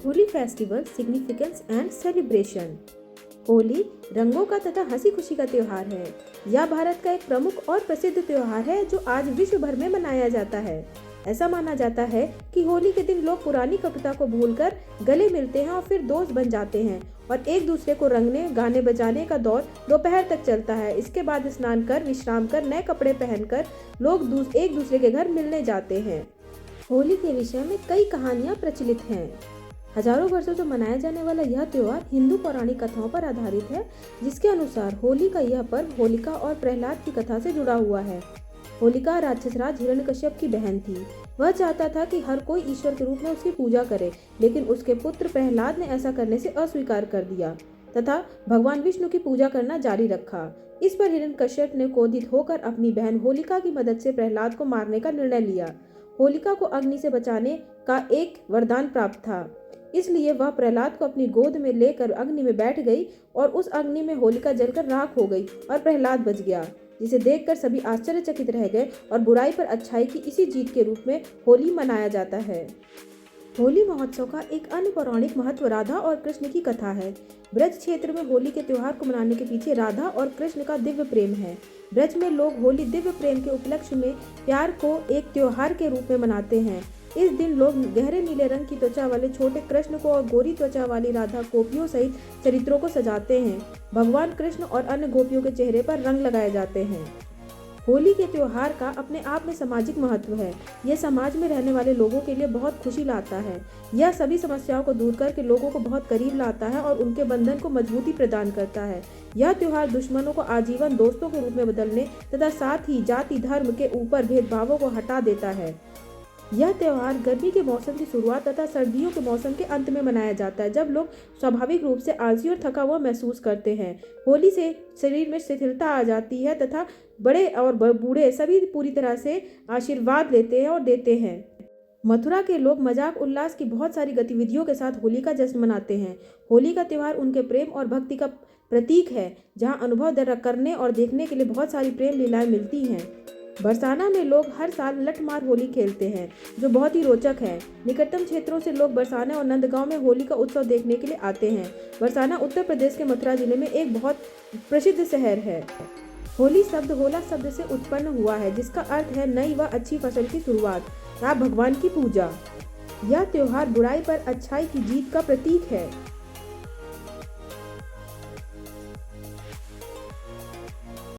Holi festival significance and celebration. Holi रंगों का तथा हंसी खुशी का त्योहार है। यह भारत का एक प्रमुख और प्रसिद्ध त्योहार है जो आज विश्व भर में मनाया जाता है। ऐसा माना जाता है कि होली के दिन लोग पुरानी कटुता को भूलकर गले मिलते हैं और फिर दोस्त बन जाते हैं और एक दूसरे को रंगने गाने बजाने का दौर दोपहर तक चलता है। इसके बाद स्नान कर विश्राम कर नए कपड़े पहनकर लोग एक दूसरे के घर मिलने जाते हैं। होली के विषय में कई कहानियां प्रचलित हैं। हजारों वर्षों से मनाया जाने वाला यह त्योहार हिंदू पौराणिक कथाओं पर आधारित है, जिसके अनुसार होली का यह पर्व होलिका और प्रहलाद की कथा से जुड़ा हुआ है। होलिका राक्षसराज हिरण्यकश्यप की बहन थी। वह चाहता था कि हर कोई ईश्वर के रूप में उसकी पूजा करे, लेकिन उसके पुत्र प्रहलाद ने ऐसा करने से अस्वीकार कर दिया तथा भगवान विष्णु की पूजा करना जारी रखा। इस पर हिरण्यकश्यप ने क्रोधित होकर अपनी बहन होलिका की मदद से प्रहलाद को मारने का निर्णय लिया। होलिका को अग्नि से बचाने का एक वरदान प्राप्त था, इसलिए वह प्रहलाद को अपनी गोद में लेकर अग्नि में बैठ गई और उस अग्नि में होलिका जलकर राख हो गई और प्रहलाद बच गया, जिसे देखकर सभी आश्चर्यचकित रह गए और बुराई पर अच्छाई की इसी जीत के रूप में होली मनाया जाता है। होली महोत्सव का एक अन्य पौराणिक महत्व राधा और कृष्ण की कथा है। ब्रज क्षेत्र में होली के त्योहार को मनाने के पीछे राधा और कृष्ण का दिव्य प्रेम है। ब्रज में लोग होली दिव्य प्रेम के उपलक्ष्य में प्यार को एक त्योहार के रूप में मनाते हैं। इस दिन लोग गहरे नीले रंग की त्वचा वाले छोटे कृष्ण को और गोरी त्वचा वाली राधा गोपियों सहित चरित्रों को सजाते हैं। भगवान कृष्ण और अन्य गोपियों के चेहरे पर रंग लगाए जाते हैं। होली के त्योहार का अपने आप में सामाजिक महत्व है। यह समाज में रहने वाले लोगों के लिए बहुत खुशी लाता है। यह सभी समस्याओं को दूर करके लोगों को बहुत करीब लाता है और उनके बंधन को मजबूती प्रदान करता है। यह त्योहार दुश्मनों को आजीवन दोस्तों के रूप में बदलने तथा साथ ही जाति धर्म के ऊपर भेदभावों को हटा देता है। यह त्योहार गर्मी के मौसम की शुरुआत तथा सर्दियों के मौसम के अंत में मनाया जाता है, जब लोग स्वाभाविक रूप से आलसी और थका हुआ महसूस करते हैं। होली से शरीर में शिथिलता आ जाती है तथा बड़े और बूढ़े सभी पूरी तरह से आशीर्वाद लेते हैं और देते हैं। मथुरा के लोग मजाक उल्लास की बहुत सारी गतिविधियों के साथ होली का जश्न मनाते हैं। होली का त्योहार उनके प्रेम और भक्ति का प्रतीक है, जहाँ अनुभव करने और देखने के लिए बहुत सारी प्रेम लीलाएं मिलती हैं। बरसाना में लोग हर साल लठमार होली खेलते हैं, जो बहुत ही रोचक है। निकटतम क्षेत्रों से लोग बरसाना और नंदगांव में होली का उत्सव देखने के लिए आते हैं। बरसाना उत्तर प्रदेश के मथुरा जिले में एक बहुत प्रसिद्ध शहर है। होली शब्द होला शब्द से उत्पन्न हुआ है, जिसका अर्थ है नई व अच्छी फसल की शुरुआत या भगवान की पूजा। यह त्योहार बुराई पर अच्छाई की जीत का प्रतीक है।